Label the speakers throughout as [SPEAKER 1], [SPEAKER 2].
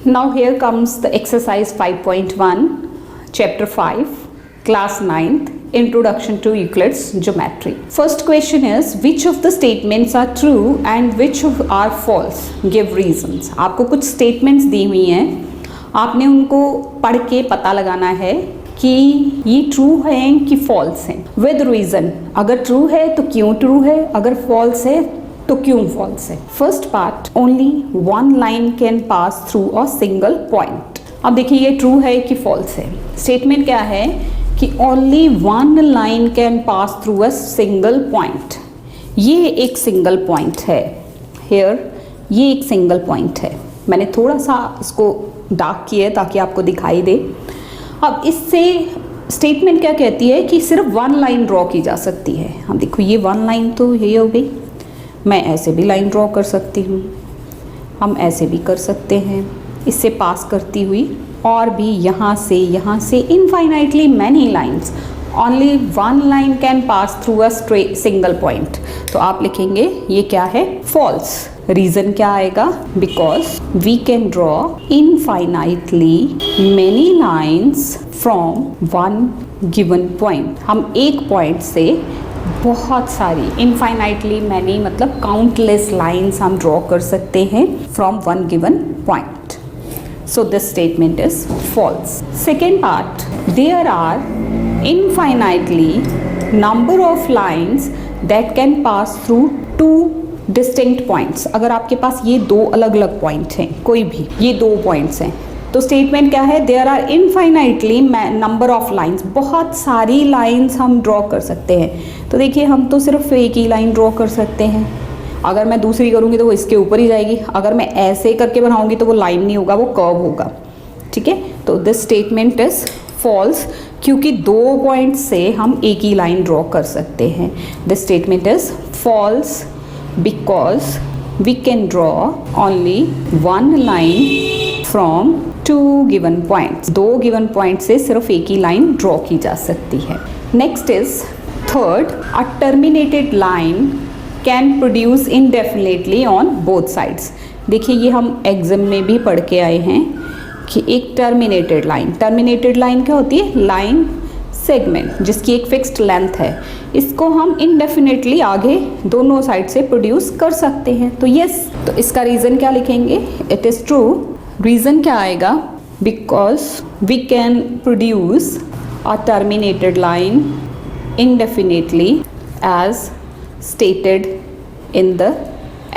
[SPEAKER 1] Now here comes the exercise 5.1, chapter 5, class 9th, introduction to Euclid's geometry. First question is, which of the statements are true and which are false? Give reasons. आपको कुछ statements दी हुई हैं, आपने उनको पढ़ के पता लगाना है कि ये ट्रू हैं कि फॉल्स हैं विद रीजन। अगर ट्रू है तो क्यों ट्रू है, अगर फॉल्स है तो क्यों फॉल्स है। First part, only one line can pass through a single point. अब देखिए ये ट्रू है कि फॉल्स है। स्टेटमेंट क्या है कि only one line can pass through a single point. ये एक सिंगल पॉइंट है, हियर ये एक सिंगल पॉइंट है। मैंने थोड़ा सा इसको डार्क किया है ताकि आपको दिखाई दे। अब इससे स्टेटमेंट क्या कहती है कि सिर्फ वन लाइन ड्रॉ की जा सकती है। हम देखो ये वन लाइन तो ये हो गई, मैं ऐसे भी लाइन ड्रॉ कर सकती हूँ, हम ऐसे भी कर सकते हैं इससे पास करती हुई, और भी यहाँ से infinitely many lines. Only one line can pass through a single point. तो आप लिखेंगे ये क्या है, फॉल्स। रीजन क्या आएगा, because we can draw infinitely many lines from one given point. हम एक पॉइंट से बहुत सारी, इनफाइनाइटली मैनी मतलब काउंटलेस लाइन्स हम ड्रॉ कर सकते हैं from one given point. So this statement is false. Second part, there are infinitely number of lines that can pass through two distinct points। अगर आपके पास ये दो अलग अलग पॉइंट हैं, कोई भी ये दो पॉइंट्स हैं, तो स्टेटमेंट क्या है, there are infinitely number of lines. बहुत सारी लाइन्स हम ड्रॉ कर सकते हैं। तो देखिए हम तो सिर्फ एक ही लाइन ड्रॉ कर सकते हैं। अगर मैं दूसरी करूँगी तो वो इसके ऊपर ही जाएगी। अगर मैं ऐसे करके बनाऊँगी तो वो लाइन नहीं होगा, वो कर्व होगा। ठीक है, तो दिस स्टेटमेंट इज फॉल्स, क्योंकि दो पॉइंट से हम एक ही लाइन ड्रॉ कर सकते हैं। This statement is false because we can draw only one line from two given points. दो गिवन पॉइंट से सिर्फ एक ही लाइन ड्रॉ की जा सकती है। Next is third, a terminated line can produce indefinitely on both sides. देखिए ये हम एग्जाम में भी पढ़ के आए हैं कि एक टर्मिनेटेड लाइन क्या होती है, लाइन सेगमेंट जिसकी एक फिक्स्ड लेंथ है, इसको हम इनडेफिनेटली आगे दोनों साइड से प्रोड्यूस कर सकते हैं। तो यस, तो इसका रीज़न क्या लिखेंगे, इट इज़ ट्रू। रीज़न क्या आएगा, because we can produce a terminated line indefinitely as stated in the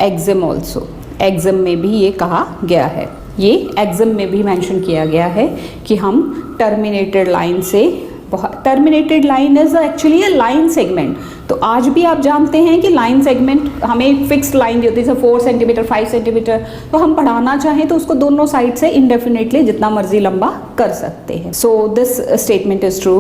[SPEAKER 1] exam also। Exam में भी ये कहा गया है, ये एग्जाम में भी मेंशन किया गया है कि हम टर्मिनेटेड लाइन से, terminated line is actually a line segment. तो आज भी आप जानते हैं कि लाइन सेगमेंट हमें फिक्स्ड लाइन दी होती है, जैसे 4 सेंटीमीटर 5 सेंटीमीटर, तो हम बढ़ाना चाहें तो उसको दोनों साइड से इंडेफिनेटली जितना मर्जी लंबा कर सकते हैं। So this statement is true.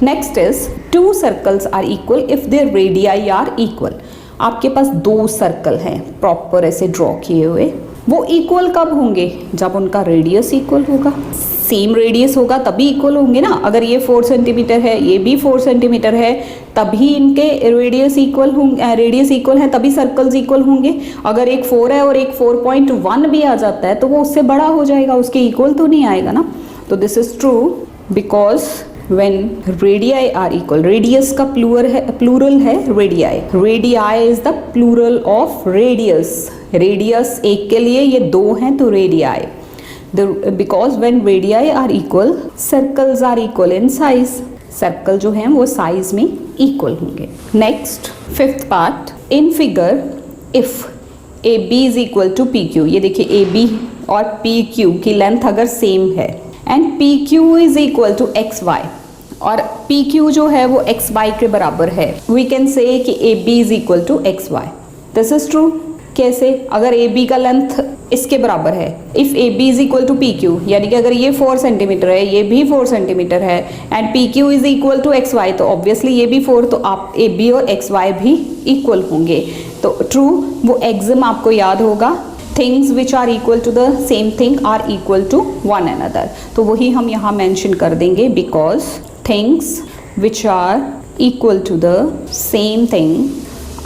[SPEAKER 1] Next is, two circles are equal if their radii are equal. आपके पास दो सर्कल हैं प्रॉपर ऐसे ड्रॉ किए हुए, वो इक्वल कब होंगे, जब उनका रेडियस इक्वल होगा। सेम रेडियस होगा तभी इक्वल होंगे ना। अगर ये 4 सेंटीमीटर है, ये भी 4 सेंटीमीटर है, तभी इनके रेडियस इक्वल होंगे, रेडियस इक्वल है तभी सर्कल्स इक्वल होंगे। अगर एक 4 है और एक 4.1 भी आ जाता है तो वो उससे बड़ा हो जाएगा, उसके इक्वल तो नहीं आएगा ना। तो this is true because when radii are equal, radius का प्लूरल है radii, radii is the plural of radius. Radius एक के लिए ये दो हैं तो रेडियाई। बिकॉज when radii are equal, circles are equal in size। Circle जो हैं वो साइज में इक्वल होंगे। Next fifth part, in figure if A B is equal to P Q. ये देखिए ए बी और पी क्यू की लेंथ अगर सेम है and P Q is equal to X Y, और पी क्यू जो है वो एक्स वाई के बराबर है, वी कैन से कि A B is equal to X Y. This is true. कैसे, अगर ए बी का लेंथ इसके बराबर है, if A B is equal to P Q, यानी कि अगर ये 4 सेंटीमीटर है, ये भी 4 सेंटीमीटर है and P Q is equal to X Y, तो ऑब्वियसली ये भी 4, तो आप ए बी और एक्स वाई भी इक्वल होंगे। तो ट्रू, वो एग्जाम आपको याद होगा, things which are equal to the same thing are equal to one another. तो वही हम यहाँ मेंशन कर देंगे, because things which are equal to the same thing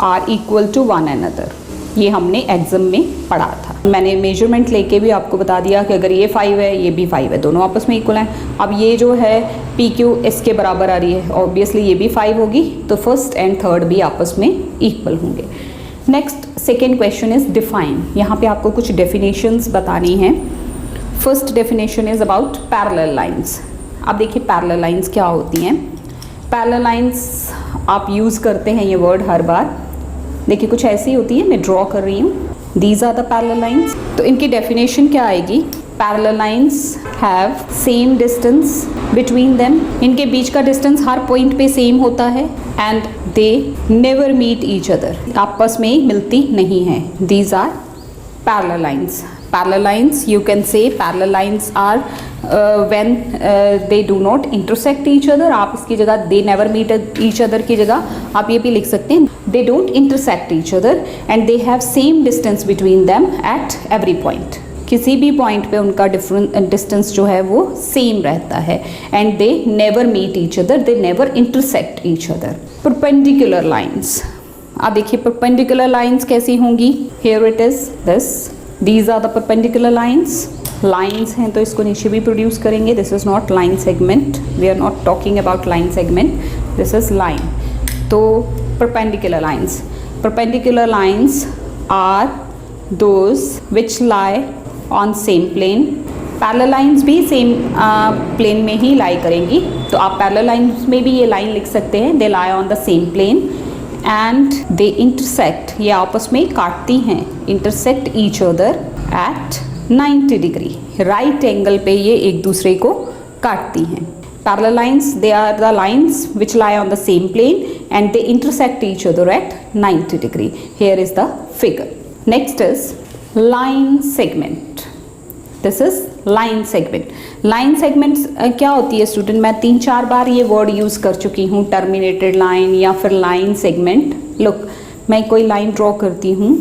[SPEAKER 1] are equal to one another. ये हमने एग्जाम में पढ़ा था। मैंने मेजरमेंट लेके भी आपको बता दिया कि अगर ये 5 है ये भी 5 है, दोनों आपस में इक्वल हैं। अब ये जो है पी क्यू इसके बराबर आ रही है, ऑब्वियसली ये भी 5 होगी, तो फर्स्ट एंड थर्ड भी आपस में इक्वल होंगे। Next second question is define. यहाँ पे आपको कुछ डेफिनेशंस बतानी है। First definition is about parallel lines. अब देखिए पैरेलल लाइंस क्या होती हैं। पैरेलल लाइंस आप यूज़ करते हैं ये वर्ड हर बार। देखिए कुछ ऐसी होती है, मैं ड्रॉ कर रही हूँ, these are the parallel lines. तो इनकी डेफिनेशन क्या आएगी, parallel lines have same distance between them. इनके बीच का डिस्टेंस हर पॉइंट पे सेम होता है and they never meet each other, आपस में मिलती नहीं है। These are parallel lines. Parallel lines, you can say parallel lines are when they do not intersect each other। आप इसकी जगह they never meet each other की जगह आप ये भी लिख सकते हैं they don't intersect each other and they have same distance between them at every point। किसी भी पॉइंट पे उनका डिफरेंट डिस्टेंस जो है वो सेम रहता है and they never meet each other, they never intersect each other. Perpendicular lines, आप देखिए परपेंडिकुलर लाइंस कैसी होंगी। Here it is this, these are the perpendicular lines. Lines हैं तो इसको नीचे भी प्रोड्यूस करेंगे। This is not line segment, we are not talking about line segment, this is line. तो perpendicular lines, perpendicular lines are those which lie on same plane. Parallel lines भी same plane में ही लाई करेंगी, तो आप parallel lines में भी ये line लिख सकते हैं, they lie on the same plane and they intersect, ये आपस में काटती हैं, intersect each other at 90 degree, right angle पे ये एक दूसरे को काटती हैं। Parallel lines, they are the lines which lie on the same plane and they intersect each other at 90 degree. Here is the figure. Next is line segment. This is line segment. Line segment क्या होती है student, मैं 3-4 बार ये word use कर चुकी हूँ, terminated line या फिर लाइन सेगमेंट। लुक, मैं कोई लाइन ड्रॉ करती हूँ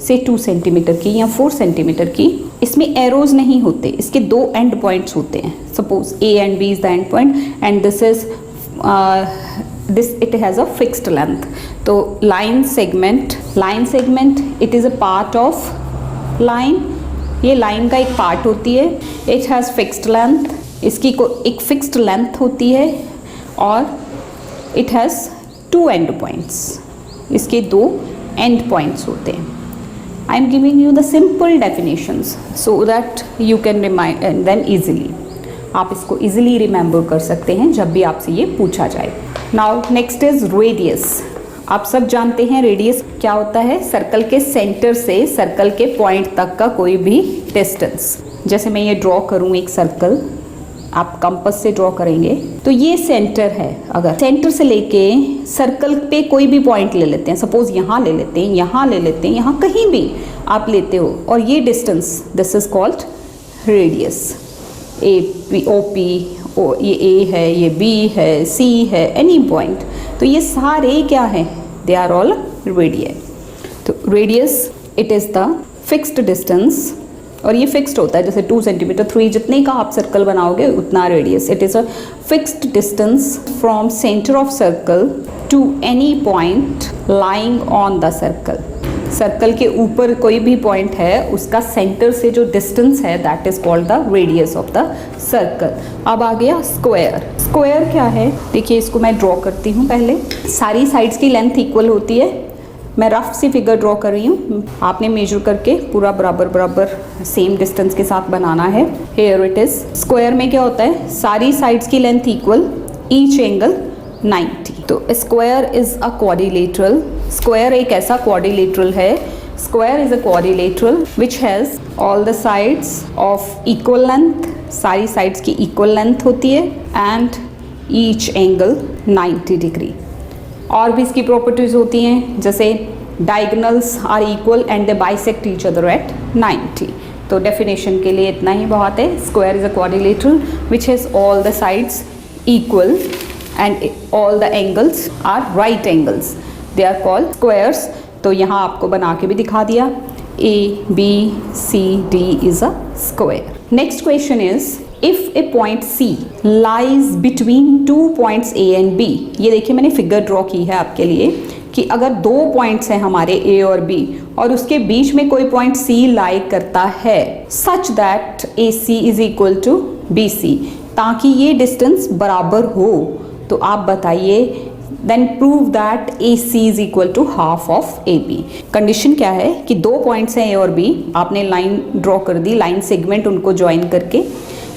[SPEAKER 1] से 2 सेंटीमीटर की या 4 सेंटीमीटर की, इसमें एरोज नहीं होते, इसके 2 एंड पॉइंट्स होते हैं। Suppose A and B is the end point and this is this it has a fixed length। तो line segment it is a part of line, ये लाइन का एक पार्ट होती है। इट हैज़ फिक्स्ड लेंथ, इसकी एक fixed length होती है और इट हैज़ 2 एंड पॉइंट्स, इसके 2 एंड पॉइंट्स होते हैं। I am giving you the simple definitions so that you can remind them easily. आप इसको ईजिली रिमेंबर कर सकते हैं जब भी आपसे ये पूछा जाए। Now next is radius. आप सब जानते हैं रेडियस क्या होता है, सर्कल के सेंटर से सर्कल के पॉइंट तक का कोई भी डिस्टेंस। जैसे मैं ये ड्रॉ करूँ एक सर्कल, आप कंपास से ड्रॉ करेंगे तो ये सेंटर है। अगर सेंटर से लेके सर्कल पे कोई भी पॉइंट ले लेते हैं, सपोज यहाँ ले लेते हैं, यहाँ ले लेते हैं, यहाँ कहीं भी आप लेते हो, और ये distance this is called radius. A P O P O, ये ए है, ये बी है, सी है, एनी पॉइंट, तो ये सारे क्या हैं, दे आर ऑल रेडियस। तो radius it is the fixed distance, और ये फिक्स्ड होता है, जैसे 2 सेंटीमीटर 3 जितने का आप सर्कल बनाओगे उतना radius. It is a fixed distance from centre of circle to any point lying on the circle. Circle के ऊपर कोई भी पॉइंट है, उसका सेंटर से जो डिस्टेंस है that is called the radius of the circle. अब आ गया स्क्वायर। स्क्वायर क्या है, देखिए इसको मैं ड्रॉ करती हूँ। पहले सारी साइड्स की लेंथ इक्वल होती है, मैं रफ सी फिगर ड्रॉ कर रही हूँ, आपने मेजर करके पूरा बराबर बराबर सेम डिस्टेंस के साथ बनाना है। Here it is. स्क्वायर में क्या होता है, सारी साइड्स की लेंथ इक्वल, ईच एंगल 90। तो square is a quadrilateral. Square एक ऐसा क्वाड्रिलेटरल है, square is a quadrilateral which has all the sides of equal length, सारी साइड्स की इक्वल लेंथ होती है एंड ईच एंगल 90 डिग्री। और भी इसकी प्रॉपर्टीज होती हैं, जैसे diagonals are equal and they bisect each other at 90। तो डेफिनेशन के लिए इतना ही बहुत है। Square is a quadrilateral which has all the sides equal and all the angles are right angles, they are called squares। तो यहाँ आपको बना के भी दिखा दिया, A, B, C, D is a square। Next question is if a point C lies between 2 points A and B। ये देखिए मैंने फिगर ड्रॉ की है आपके लिए कि अगर दो पॉइंट्स हैं हमारे ए और बी और उसके बीच में कोई पॉइंट सी लाई करता है such that A C is equal to B C, ताकि ये डिस्टेंस बराबर हो, तो आप बताइए then prove that A C is equal to half of A B. Condition क्या है कि दो पॉइंट्स हैं ए और बी, आपने लाइन ड्रॉ कर दी, लाइन सेगमेंट उनको ज्वाइन करके,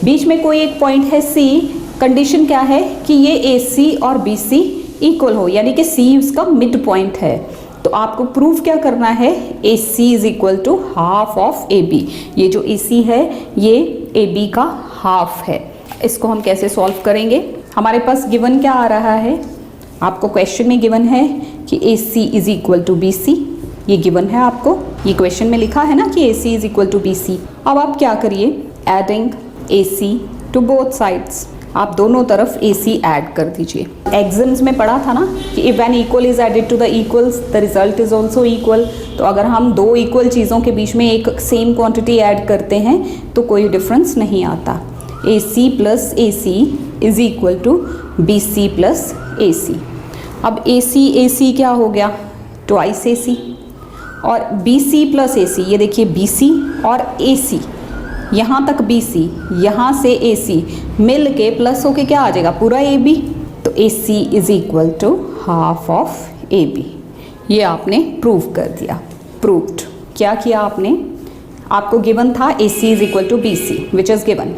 [SPEAKER 1] बीच में कोई एक पॉइंट है सी। कंडीशन क्या है कि ये ए सी और बी सी इक्वल हो, यानी कि सी उसका मिड पॉइंट है। तो आपको प्रूफ क्या करना है, A C is equal to half of A B. ये जो ए सी है ये ए बी का हाफ है। इसको हम कैसे सॉल्व करेंगे, हमारे पास गिवन क्या आ रहा है, आपको क्वेश्चन में गिवन है कि A C is equal to B C, ये गिवन है आपको, ये क्वेश्चन में लिखा है ना कि A C is equal to B C. अब आप क्या करिए, adding A C to both sides, आप दोनों तरफ ए सी ऐड कर दीजिए। एग्जाम्स में पढ़ा था ना कि if an equal is added to the equals the result is also equal. तो अगर हम दो इक्वल चीज़ों के बीच में एक सेम क्वांटिटी ऐड करते हैं तो कोई डिफरेंस नहीं आता। A C plus A C is equal to B C plus A C. अब ए सी क्या हो गया, ट्वाइस ए सी, और बी सी प्लस ए सी, ये देखिए बी सी और ए सी, यहाँ तक बी सी, यहाँ से ए सी मिल के प्लस होके क्या आ जाएगा, पूरा ए बी। तो A C is equal to half of A B, ये आपने प्रूव कर दिया। प्रूव्ड, क्या किया आपने, आपको गिवन था A C is equal to B C which is given,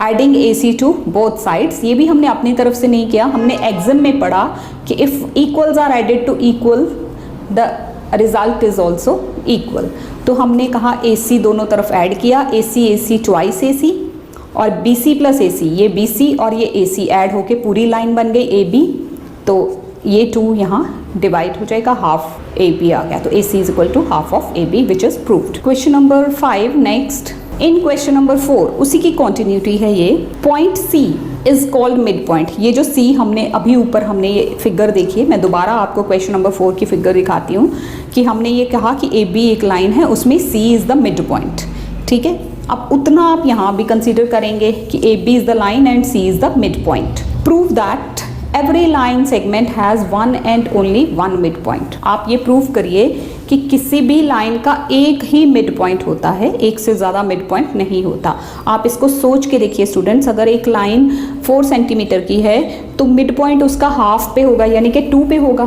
[SPEAKER 1] adding A C to both sides, ये भी हमने अपनी तरफ से नहीं किया, हमने एग्जाम में पढ़ा कि if equals are added to equal the result is also equal. तो हमने कहा ए सी दोनों तरफ ऐड किया, ए सी ट्वाइस ए सी, और बी सी प्लस ए सी, ये बी सी और ये ए सी ऐड होके पूरी लाइन बन गई ए बी। तो ये टू यहाँ डिवाइड हो जाएगा, हाफ ए बी आ गया। तो A C is equal to half of A B which is proved. Question number 5 next. In question number 4 उसी की कॉन्टिन्यूटी है ये। Point C is called mid point. ये जो सी हमने अभी ऊपर हमने ये फिगर देखी है, मैं दोबारा आपको क्वेश्चन नंबर 4 की फिगर दिखाती हूँ कि हमने ये कहा कि ए बी एक लाइन है, उसमें सी इज द मिड पॉइंट, ठीक है। अब उतना आप यहाँ भी कंसीडर करेंगे कि A B is the line and C is the mid point. Prove that every line segment has one and only one mid point. आप ये प्रूव करिए कि किसी भी लाइन का एक ही मिड पॉइंट होता है, एक से ज़्यादा मिड पॉइंट नहीं होता। आप इसको सोच के देखिए स्टूडेंट्स, अगर एक लाइन 4 सेंटीमीटर की है तो मिड पॉइंट उसका हाफ पे होगा, यानी कि 2 पे होगा।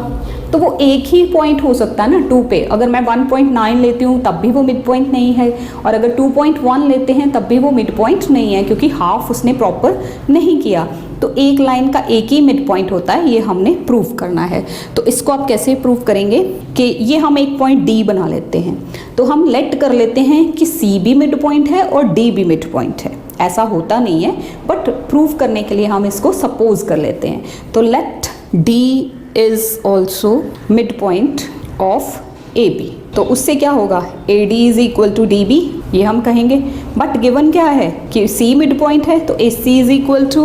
[SPEAKER 1] तो वो एक ही पॉइंट हो सकता है ना 2 पे। अगर मैं 1.9 लेती हूँ तब भी वो मिड पॉइंट नहीं है, और अगर 2.1 लेते हैं तब भी वो मिड पॉइंट नहीं है, क्योंकि हाफ उसने प्रॉपर नहीं किया। तो एक लाइन का एक ही मिड पॉइंट होता है, ये हमने प्रूव करना है। तो इसको आप कैसे प्रूव करेंगे कि ये हम एक पॉइंट डी बना लेते हैं, तो हम लेट कर लेते हैं कि सी भी मिड पॉइंट है और डी भी मिड पॉइंट है। ऐसा होता नहीं है, बट प्रूव करने के लिए हम इसको सपोज कर लेते हैं। तो let D is also mid point of A B. तो उससे क्या होगा, A D is equal to D B, ये हम कहेंगे। बट गिवन क्या है कि सी मिड पॉइंट है, तो A C is equal to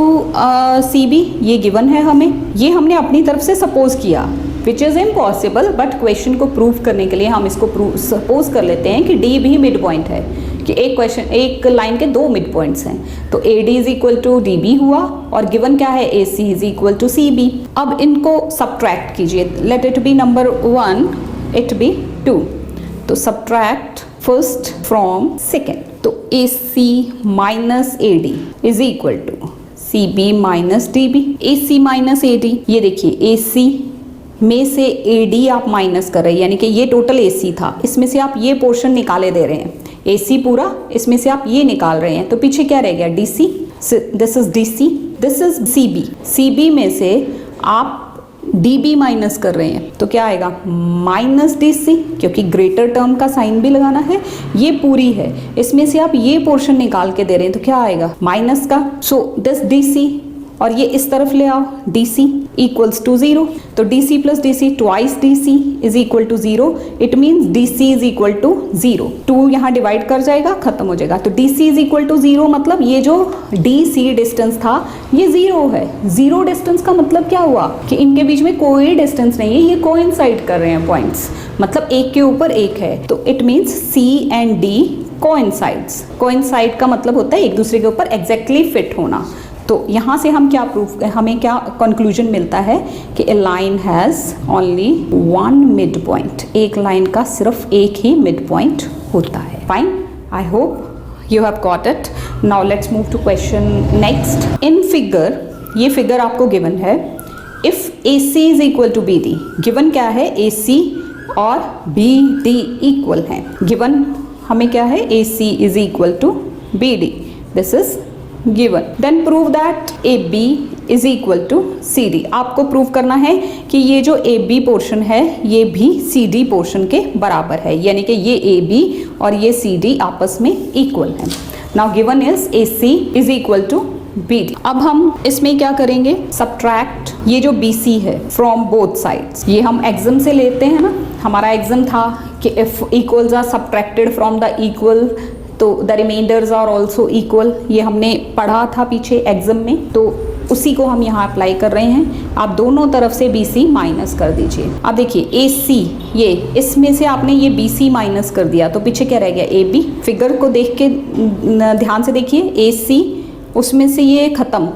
[SPEAKER 1] C B, ये गिवन है हमें। ये हमने अपनी तरफ से सपोज किया, which is impossible, but question को प्रूव करने के लिए हम इसको सपोज कर लेते हैं कि डी भी मिड पॉइंट है, कि एक लाइन के 2 मिड पॉइंट्स हैं। तो A D is equal to D B हुआ, और गिवन क्या है, A C is equal to C B. अब इनको सब्ट्रैक्ट कीजिए, let it be number 1, it be 2। तो सब्ट्रैक्ट फर्स्ट फ्रॉम सेकेंड। तो A C minus A D is equal to C B minus D B. A C minus A D, ये देखिए ए सी में से A D आप minus कर रहे हैं, यानी कि ये टोटल ए सी था, इसमें से आप ये पोर्शन निकाले दे रहे हैं, ए सी पूरा, इसमें से आप ये निकाल रहे हैं। तो पीछे क्या रह गया, D C, this is D C, this is C B. C B में से आप डी बी माइनस कर रहे हैं, तो क्या आएगा, माइनस डी सी, क्योंकि ग्रेटर टर्म का साइन भी लगाना है। ये पूरी है, इसमें से आप ये पोर्शन निकाल के दे रहे हैं, तो क्या आएगा, माइनस का। सो दिस डी सी, और ये इस तरफ ले आओ, डी सी इक्वल्स टू 0। तो D C plus D C, twice D C is equal to 0। It means D C is equal to 0। 2 यहाँ डिवाइड कर जाएगा, खत्म हो जाएगा। तो D C is equal to 0, मतलब ये जो डी सी डिस्टेंस था ये 0 है। 0 डिस्टेंस का मतलब क्या हुआ कि इनके बीच में कोई डिस्टेंस नहीं है, ये कोइंसाइड कर रहे हैं पॉइंट्स, मतलब एक के ऊपर एक है। तो it means C and D coincides. Coincide का मतलब होता है एक दूसरे के ऊपर एग्जैक्टली फिट होना। तो यहाँ से हम क्या प्रूफ, हमें क्या कंक्लूजन मिलता है कि a line has only one mid point, एक लाइन का सिर्फ एक ही मिड पॉइंट होता है। Fine, I hope you have got it. Now let's move to question next. In figure, ये फिगर आपको गिवन है, if A C is equal to B D, given क्या है, ए सी और बी डी इक्वल हैं। Given हमें क्या है, A C is equal to B D, this is given. Then prove that A B is equal to C D. आपको प्रूव करना है कि ये जो ए बी पोर्शन है ये भी सी डी पोर्शन के बराबर है, यानी कि ये ए बी और ये सी डी आपस में इक्वल है। Now given is A C is equal to B D. अब हम इसमें क्या करेंगे, सब्ट्रैक्ट ये जो बी सी है फ्रॉम बोथ साइड्स। ये हम एग्जाम से लेते हैं ना, हमारा एग्जाम था कि if equals are subtracted from the equal तो the remainders are also equal, ये हमने पढ़ा था पीछे एग्जाम में, तो उसी को हम यहाँ अप्लाई कर रहे हैं। आप दोनों तरफ से बी सी माइनस कर दीजिए। अब देखिए ए सी, ये इसमें से आपने ये बी सी माइनस कर दिया तो पीछे क्या रह गया, ए बी। फिगर को देख के ध्यान से देखिए, ए सी उसमें से ये ख़त्म,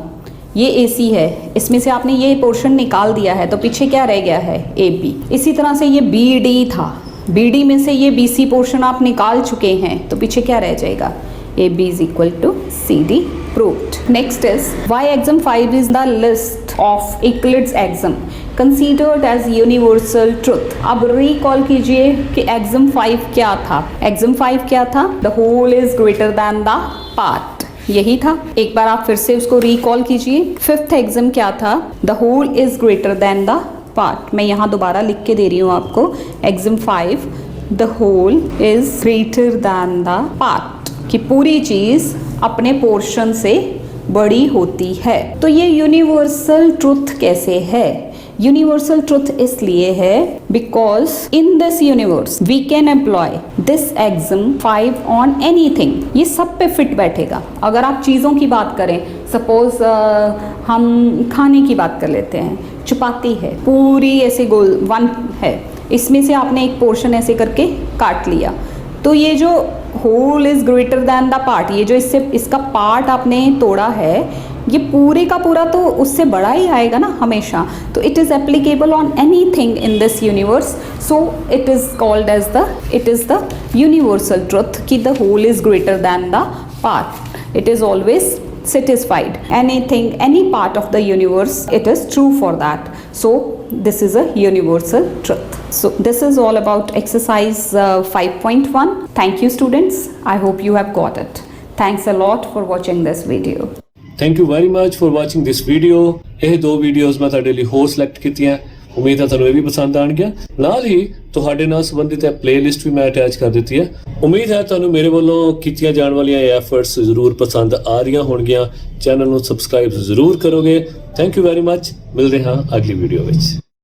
[SPEAKER 1] ये ए सी है, इसमें से आपने ये पोर्शन निकाल दिया है तो पीछे क्या रह गया है, ए बी। इसी तरह से ये बी डी था, बी डी में से ये बी सी पोर्शन आप निकाल चुके हैं तो पीछे क्या रह जाएगा, A B is equal to C D. Proved. Next is why exam 5 is the list of Euclid's exam considered as universal truth. अब रिकॉल कीजिए कि एग्जाम 5 क्या था। एग्जाम 5 क्या था, the whole is greater than the part, यही था। एक बार आप फिर से उसको रिकॉल कीजिए। फिफ्थ एग्जाम क्या था, the whole is greater than the part. मैं यहाँ दोबारा लिख के दे रही हूँ आपको, exam 5 the whole is greater than the part, कि पूरी चीज अपने पोर्शन से बड़ी होती है। तो ये यूनिवर्सल ट्रुथ कैसे है, यूनिवर्सल ट्रुथ इसलिए है because in this universe we can employ this exam 5 on anything. ये सब पे फिट बैठेगा। अगर आप चीज़ों की बात करें, सपोज हम खाने की बात कर लेते हैं, चपाती है पूरी ऐसे गोल वन है, इसमें से आपने एक पोर्शन ऐसे करके काट लिया तो ये जो whole is greater than the part, ये जो इससे इसका पार्ट आपने तोड़ा है ये पूरे का पूरा तो उससे बड़ा ही आएगा ना हमेशा। तो it is applicable on anything in this universe, so it is called as it is the universal truth कि the whole is greater than the part. It is always satisfied, anything, any part of the universe, it is true for that. So this is a universal truth. So this is all about exercise 5.1. Thank you students, I hope you have got it. Thanks a lot for watching this video.
[SPEAKER 2] Thank you very much for watching this video. ਇਹ ਦੋ videos ਮੈਂ ਤੁਹਾਡੇ ਲਈ ਹੋਰ select ਕੀਤੀਆਂ, ਉਮੀਦ ਹੈ ਤੁਹਾਨੂੰ ਇਹ ਵੀ ਪਸੰਦ ਆਣਗੀਆਂ। ਨਾਲ ਹੀ ਤੁਹਾਡੇ ਨਾਲ ਸੰਬੰਧਿਤ ਹੈ ਪਲੇਲਿਸਟ ਵੀ ਮੈਂ ਅਟੈਚ ਕਰ ਦਿੱਤੀ ਹੈ। ਉਮੀਦ ਹੈ ਤੁਹਾਨੂੰ ਮੇਰੇ ਵੱਲੋਂ ਕੀਤੀਆਂ ਜਾਣ ਵਾਲੀਆਂ ਐਫਰਟਸ ਜ਼ਰੂਰ ਪਸੰਦ ਆ ਰਹੀਆਂ ਹੋਣਗੀਆਂ। ਚੈਨਲ ਨੂੰ ਸਬਸਕ੍ਰਾਈਬ ਜ਼ਰੂਰ ਕਰੋਗੇ। Thank you very much. ਮਿਲਦੇ ਹਾਂ ਅਗਲੀ ਵੀਡੀਓ ਵਿੱਚ।